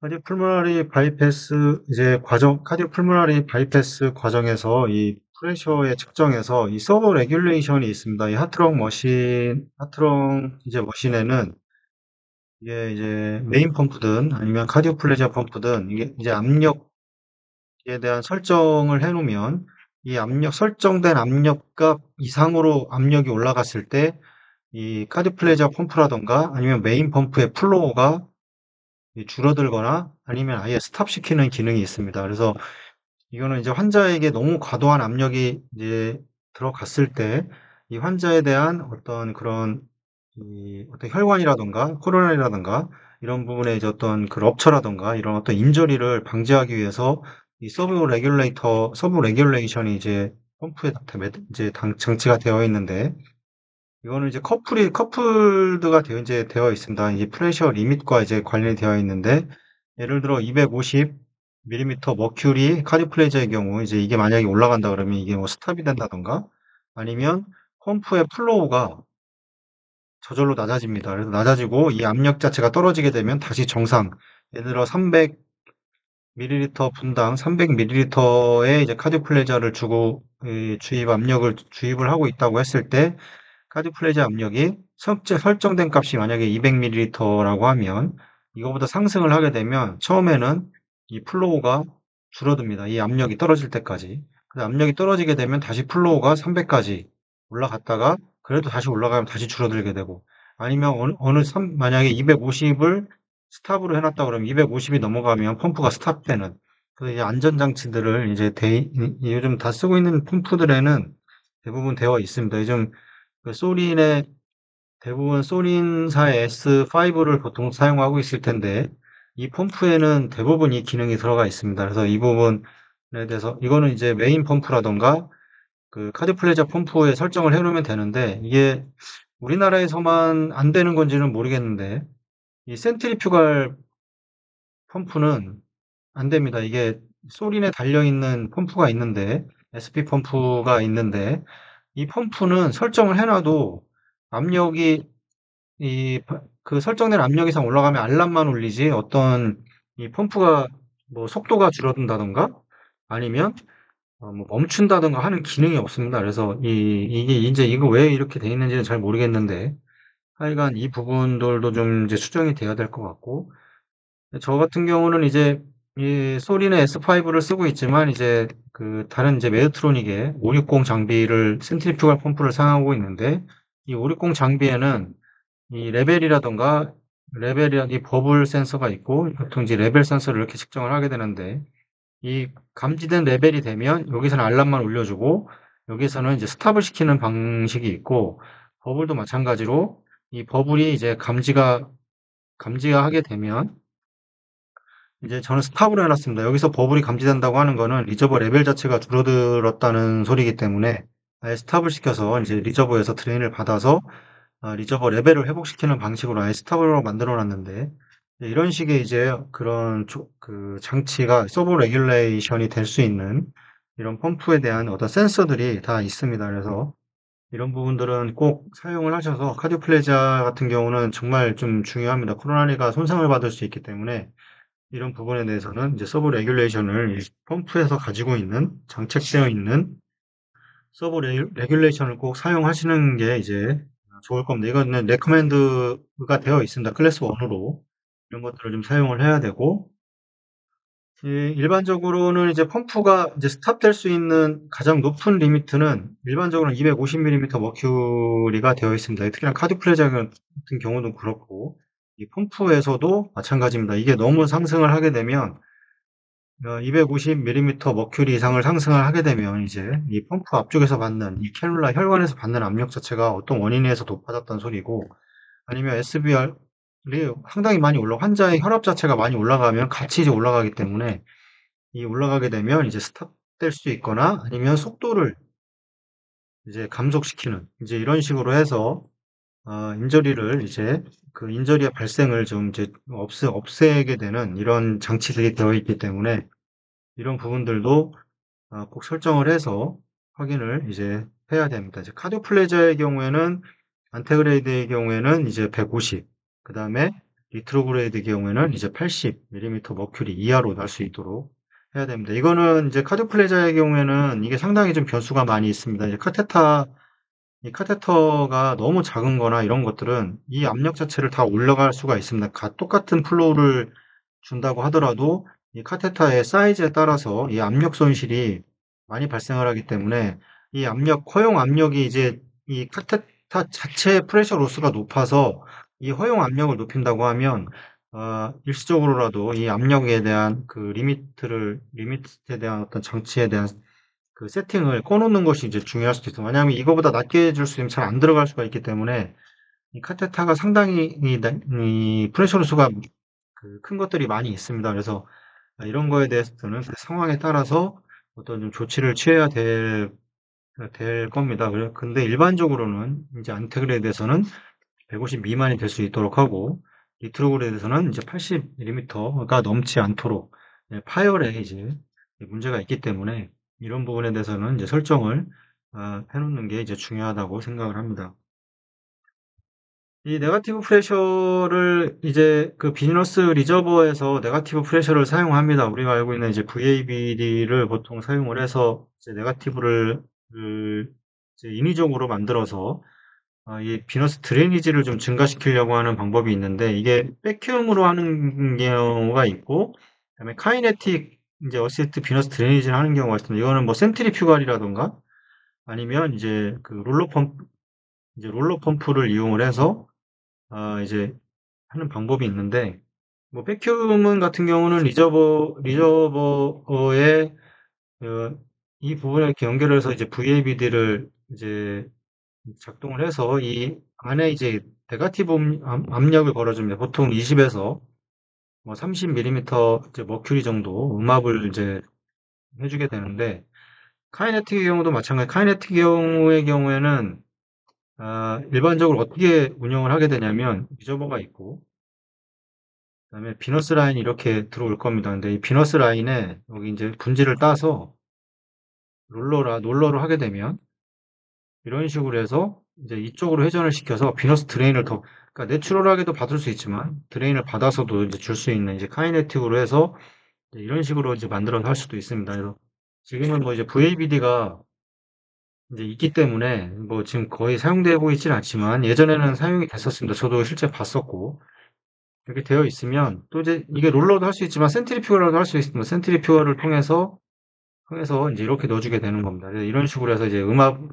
카디오풀모나리 바이패스 이제 과정 카디오풀모나리 바이패스 과정에서 이 프레셔의 측정에서 이 서버 레귤레이션이 있습니다. 이 하트롱 이제 머신에는 이게 이제 메인 펌프든 아니면 카디오플레저 펌프든 이게 이제 압력에 대한 설정을 해놓으면 이 설정된 압력값 이상으로 압력이 올라갔을 때 이 카디오플레저 펌프라던가 아니면 메인 펌프의 플로우가 줄어들거나 아니면 아예 스탑시키는 기능이 있습니다. 그래서 이거는 이제 환자에게 너무 과도한 압력이 이제 들어갔을 때 이 환자에 대한 어떤 그런 이 어떤 혈관이라든가 코로나리라든가 이런 부분에 이제 어떤 그 럽처라든가 이런 어떤 인저리를 방지하기 위해서 이 서브 레귤레이션이 이제 펌프에 이제 장치가 되어 있는데 이거는 이제 커플드가 되어 있습니다. 이제 프레셔 리밋과 이제 관련이 되어 있는데, 예를 들어 250mm 머큐리 카디플레저의 경우, 이제 이게 만약에 올라간다 그러면 이게 뭐 스탑이 된다던가, 아니면 펌프의 플로우가 저절로 낮아집니다. 그래서 낮아지고 이 압력 자체가 떨어지게 되면 다시 정상, 예를 들어 300ml 분당 300ml의 이제 카디플레저를 주고 주입을 하고 있다고 했을 때 카디플레이저 압력이 설정된 값이 만약에 200ml라고 하면 이거보다 상승을 하게 되면 처음에는 이 플로우가 줄어듭니다. 이 압력이 떨어질 때까지. 그 압력이 떨어지게 되면 다시 플로우가 300까지 올라갔다가 그래도 다시 올라가면 다시 줄어들게 되고 아니면 만약에 250을 스탑으로 해놨다 그러면 250이 넘어가면 펌프가 스탑되는 그 이제 안전장치들을 이제 요즘 다 쓰고 있는 펌프들에는 대부분 되어 있습니다. 요즘 그 대부분 소린사의 S5를 보통 사용하고 있을 텐데, 이 펌프에는 대부분 이 기능이 들어가 있습니다. 그래서 이 부분에 대해서, 이거는 이제 메인 펌프라던가, 그 카디플레저 펌프에 설정을 해놓으면 되는데, 이게 우리나라에서만 안 되는 건지는 모르겠는데, 이 센트리퓨갈 펌프는 안 됩니다. 이게 소린에 달려있는 펌프가 있는데, SP 펌프가 있는데, 이 펌프는 설정을 해놔도 압력이 그 설정된 압력 이상 올라가면 알람만 울리지 어떤 이 펌프가 뭐 속도가 줄어든다던가 아니면 뭐 멈춘다던가 하는 기능이 없습니다. 그래서 이게 이제 이거 왜 이렇게 돼 있는지는 잘 모르겠는데 하여간 이 부분들도 좀 이제 수정이 돼야 될 것 같고 저 같은 경우는 이제 이 소리는 S5를 쓰고 있지만 이제 그 다른 이제 메드트로닉의 560 장비를 센트리퓨갈 펌프를 사용하고 있는데 이 560 장비에는 이 이 버블 센서가 있고 보통 이제 레벨 센서를 이렇게 측정을 하게 되는데 이 감지된 레벨이 되면 여기서는 알람만 울려주고 여기서는 이제 스탑을 시키는 방식이 있고 버블도 마찬가지로 이 버블이 이제 감지가 하게 되면 이제 저는 스탑으로 해놨습니다. 여기서 버블이 감지된다고 하는 거는 리저버 레벨 자체가 줄어들었다는 소리이기 때문에 아예 스탑을 시켜서 이제 리저버에서 드레인을 받아서 리저버 레벨을 회복시키는 방식으로 아예 스탑으로 만들어 놨는데 이런 식의 이제 그 장치가 서버 레귤레이션이 될 수 있는 이런 펌프에 대한 어떤 센서들이 다 있습니다. 그래서 이런 부분들은 꼭 사용을 하셔서 카디오플레지아 같은 경우는 정말 좀 중요합니다. 코로나리가 손상을 받을 수 있기 때문에 이런 부분에 대해서는 이제 서버 레귤레이션을 이 펌프에서 가지고 있는 장착되어 있는 레귤레이션을 꼭 사용하시는 게 이제 좋을 겁니다. 이거는 레커멘드가 되어 있습니다. 클래스 1으로 이런 것들을 좀 사용을 해야 되고 일반적으로는 이제 펌프가 이제 스탑될 수 있는 가장 높은 리미트는 일반적으로는 250mm 머큐리가 되어 있습니다. 특히나 카디플레저 같은 경우도 그렇고 이 펌프에서도 마찬가지입니다. 이게 너무 상승을 하게 되면 250mm 머큐리 이상을 상승을 하게 되면 이제 이 펌프 앞쪽에서 받는 이 캐뉼라 혈관에서 받는 압력 자체가 어떤 원인에 의해서 높아졌다는 소리고 아니면 SBR이 상당히 많이 환자의 혈압 자체가 많이 올라가면 같이 이제 올라가기 때문에 이 올라가게 되면 이제 스탑될 수 있거나 아니면 속도를 이제 감속시키는 이제 이런 식으로 해서 인저리를 이제 그 인저리의 발생을 좀 이제 없애게 되는 이런 장치들이 되어 있기 때문에 이런 부분들도 꼭 설정을 해서 확인을 이제 해야 됩니다. 이제 카디오플레저의 경우에는 안테그레이드의 경우에는 이제 150, 그 다음에 리트로그레이드 경우에는 이제 80mm 머큐리 이하로 날 수 있도록 해야 됩니다. 이거는 이제 카디오플레자의 경우에는 이게 상당히 좀 변수가 많이 있습니다. 이제 이 카테터가 너무 작은 거나 이런 것들은 이 압력 자체를 다 올라갈 수가 있습니다. 똑같은 플로우를 준다고 하더라도 이 카테터의 사이즈에 따라서 이 압력 손실이 많이 발생을 하기 때문에 이 허용 압력이 이제 이 카테터 자체의 프레셔 로스가 높아서 이 허용 압력을 높인다고 하면 일시적으로라도 이 압력에 대한 그 리미트에 대한 어떤 장치에 대한 그 세팅을 꺼놓는 것이 이제 중요할 수도 있어요. 왜냐하면 이거보다 낮게 해줄 수 있으면 잘 안 들어갈 수가 있기 때문에 이 카테타가 상당히 이 프레셔 로스가 큰 것들이 많이 있습니다. 그래서 이런 거에 대해서는 그 상황에 따라서 어떤 좀 조치를 취해야 될 겁니다. 근데 일반적으로는 이제 안테그레드에서는 150 미만이 될 수 있도록 하고 리트로그레드에서는 이제 80mm가 넘지 않도록 파열에 이제 문제가 있기 때문에 이런 부분에 대해서는 이제 설정을 해놓는 게 이제 중요하다고 생각을 합니다. 이 네거티브 프레셔를 이제 그 비너스 리저버에서 네거티브 프레셔를 사용합니다. 우리가 알고 있는 이제 VABD를 보통 사용을 해서 이제 네거티브를 이제 인위적으로 만들어서 이 비너스 드레이니지를 좀 증가시키려고 하는 방법이 있는데 이게 백큐움으로 하는 경우가 있고 그다음에 카이네틱 이제 어시스트 비너스 드레이니지를 하는 경우가 있습니다. 이거는 뭐 센트리퓨갈이라던가 아니면 이제 그 롤러 펌프를 이용을 해서 이제 하는 방법이 있는데 뭐 백큐움 같은 경우는 리저버에 이 부분을 이렇게 연결해서 이제 VABD를 이제 작동을 해서 이 안에 이제 네거티브 압력을 걸어줍니다. 보통 20에서 뭐 30mm 이제 머큐리 정도 음압을 이제 해주게 되는데 카이네틱의 경우도 마찬가지. 카이네틱 경우의 경우에는 일반적으로 어떻게 운영을 하게 되냐면 리저버가 있고 그다음에 비너스 라인이 이렇게 들어올 겁니다. 근데 이 비너스 라인에 여기 이제 분지를 따서 롤러로 하게 되면 이런 식으로 해서 이제 이쪽으로 회전을 시켜서 비너스 드레인을 그러니까 내추럴하게도 받을 수 있지만 드레인을 받아서도 이제 줄 수 있는 이제 카이네틱으로 해서 이런 식으로 이제 만들어서 할 수도 있습니다. 그래서 지금은 뭐 이제 VABD가 이제 있기 때문에 뭐 지금 거의 사용되고 있지는 않지만 예전에는 사용이 됐었습니다. 저도 실제 봤었고 이렇게 되어 있으면 또 이제 이게 롤러도 할 수 있지만 센트리퓨거라도 할 수 있습니다. 센트리퓨거를 통해서 이제 이렇게 넣어주게 되는 겁니다. 이런 식으로 해서 이제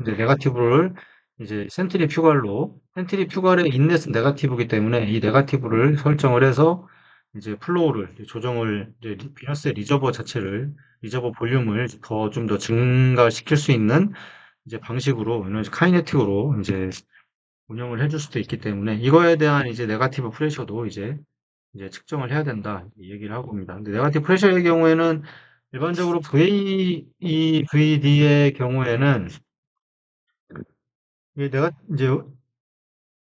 이제 네거티브를 이제 센트리퓨갈의 인넷은 네거티브이기 때문에 이 네거티브를 설정을 해서 이제 플로우를 조정을 이제 비너스 리저버 볼륨을 좀 더 증가시킬 수 있는 이제 방식으로 이런 카이네틱으로 이제 운영을 해줄 수도 있기 때문에 이거에 대한 이제 네거티브 프레셔도 이제 측정을 해야 된다 이 얘기를 하고 있습니다. 근데 네거티브 프레셔의 경우에는 일반적으로 VD의 경우에는 내가 이제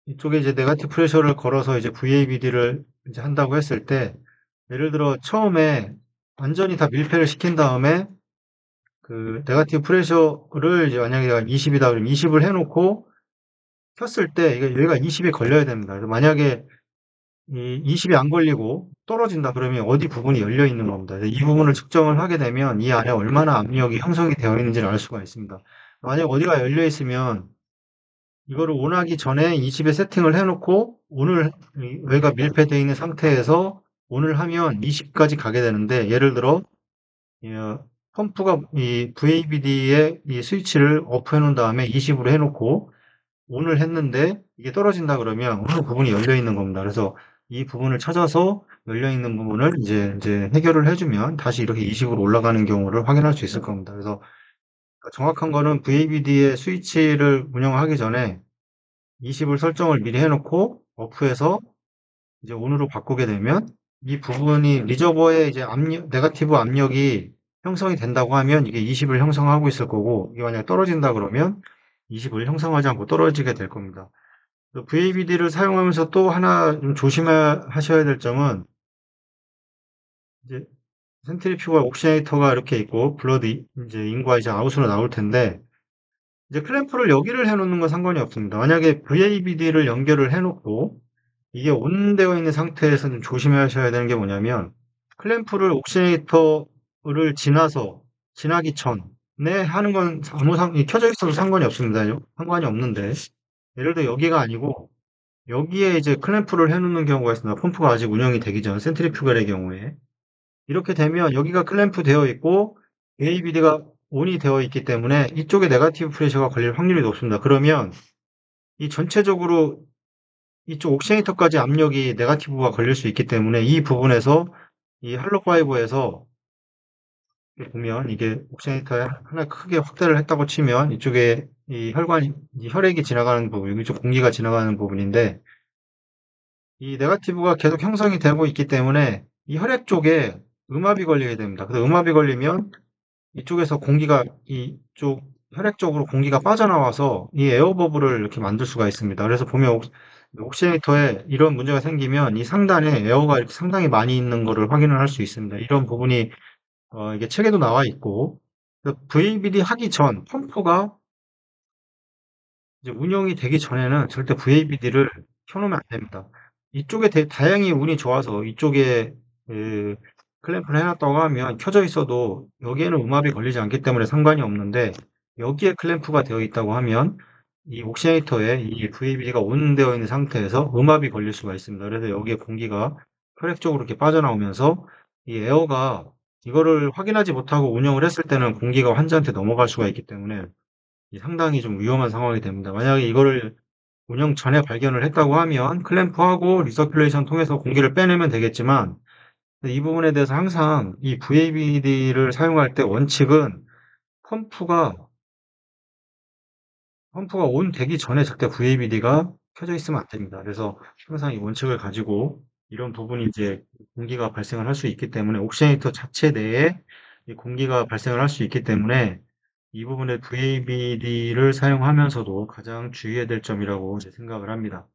이쪽에 이제 네거티브 프레셔를 걸어서 이제 VABD를 이제 한다고 했을 때 예를 들어 처음에 완전히 다 밀폐를 시킨 다음에 그 네거티브 프레셔를 이제 만약에 내가 20이다 그러면 20을 해놓고 켰을 때 이게 여기가 20이 걸려야 됩니다. 그래서 만약에 이 20이 안 걸리고 떨어진다 그러면 어디 부분이 열려 있는 겁니다. 이 부분을 측정을 하게 되면 이 안에 얼마나 압력이 형성이 되어 있는지를 알 수가 있습니다. 만약 어디가 열려 있으면 이거를 온하기 전에 20에 세팅을 해놓고 여기가 밀폐되어 있는 상태에서 온을 하면 20까지 가게 되는데 예를 들어 펌프가 이 VABD의 이 스위치를 오프해 놓은 다음에 20으로 해놓고 온을 했는데 이게 떨어진다 그러면 어느 부분이 열려 있는 겁니다. 그래서 이 부분을 찾아서 열려 있는 부분을 이제 해결을 해주면 다시 이렇게 20으로 올라가는 경우를 확인할 수 있을 겁니다. 그래서 정확한 거는 VABD의 스위치를 운영하기 전에 20을 설정을 미리 해놓고 오프해서 이제 온으로 바꾸게 되면 이 부분이 리저버의 이제 네거티브 압력이 형성이 된다고 하면 이게 20을 형성하고 있을 거고 이게 만약 떨어진다 그러면 20을 형성하지 않고 떨어지게 될 겁니다. VABD를 사용하면서 또 하나 좀 조심하셔야 될 점은 이제 센트리퓨gal 옥시네이터가 이렇게 있고 블러드 이제 인과 이제 아웃으로 나올 텐데 이제 클램프를 여기를 해놓는 건 상관이 없습니다. 만약에 VABD를 연결을 해놓고 이게 온되어 있는 상태에서 좀 조심하셔야 되는 게 뭐냐면, 클램프를 옥시네이터를 지나기 전에 하는 건 켜져 있어도 상관이 없습니다. 상관이 없는데, 예를 들어 여기가 아니고, 여기에 이제 클램프를 해놓는 경우가 있습니다. 펌프가 아직 운영이 되기 전, 센트리퓨갈의 경우에. 이렇게 되면 여기가 클램프 되어 있고, ABD가 온이 되어 있기 때문에 이쪽에 네거티브 프레셔가 걸릴 확률이 높습니다. 그러면 이 전체적으로 이쪽 옥시네이터까지 압력이 네거티브가 걸릴 수 있기 때문에 이 부분에서 이 할로파이브에서 보면 이게 옥시네이터에 하나 크게 확대를 했다고 치면 이쪽에 이 혈액이 지나가는 부분, 이쪽 공기가 지나가는 부분인데 이 네거티브가 계속 형성이 되고 있기 때문에 이 혈액 쪽에 음압이 걸리게 됩니다. 그래서 음압이 걸리면 이쪽에서 이쪽 혈액 쪽으로 공기가 빠져나와서 이 에어버블을 이렇게 만들 수가 있습니다. 그래서 보면 옥시네이터에 이런 문제가 생기면 이 상단에 에어가 이렇게 상당히 많이 있는 거를 확인을 할 수 있습니다. 이런 부분이 이게 책에도 나와 있고 VABD 하기 전 펌프가 이제 운영이 되기 전에는 절대 VABD를 켜놓으면 안 됩니다. 이쪽에 다행히 운이 좋아서 이쪽에 그 클램프를 해놨다고 하면 켜져 있어도 여기에는 음압이 걸리지 않기 때문에 상관이 없는데 여기에 클램프가 되어 있다고 하면 이 옥시네이터에 이 VABD가 온되어 있는 상태에서 음압이 걸릴 수가 있습니다. 그래서 여기에 공기가 혈액 쪽으로 이렇게 빠져나오면서 이 에어가 이거를 확인하지 못하고 운영을 했을 때는 공기가 환자한테 넘어갈 수가 있기 때문에 상당히 좀 위험한 상황이 됩니다. 만약에 이거를 운영 전에 발견을 했다고 하면 클램프하고 리서큘레이션 통해서 공기를 빼내면 되겠지만 이 부분에 대해서 항상 이 VABD를 사용할 때 원칙은 펌프가 온 되기 전에 절대 VABD가 켜져 있으면 안 됩니다. 그래서 항상 이 원칙을 가지고 이런 부분이 이제 공기가 발생을 할 수 있기 때문에 옥시네이터 자체 내에 이 공기가 발생을 할 수 있기 때문에 이 부분에 VABD를 사용하면서도 가장 주의해야 될 점이라고 생각을 합니다.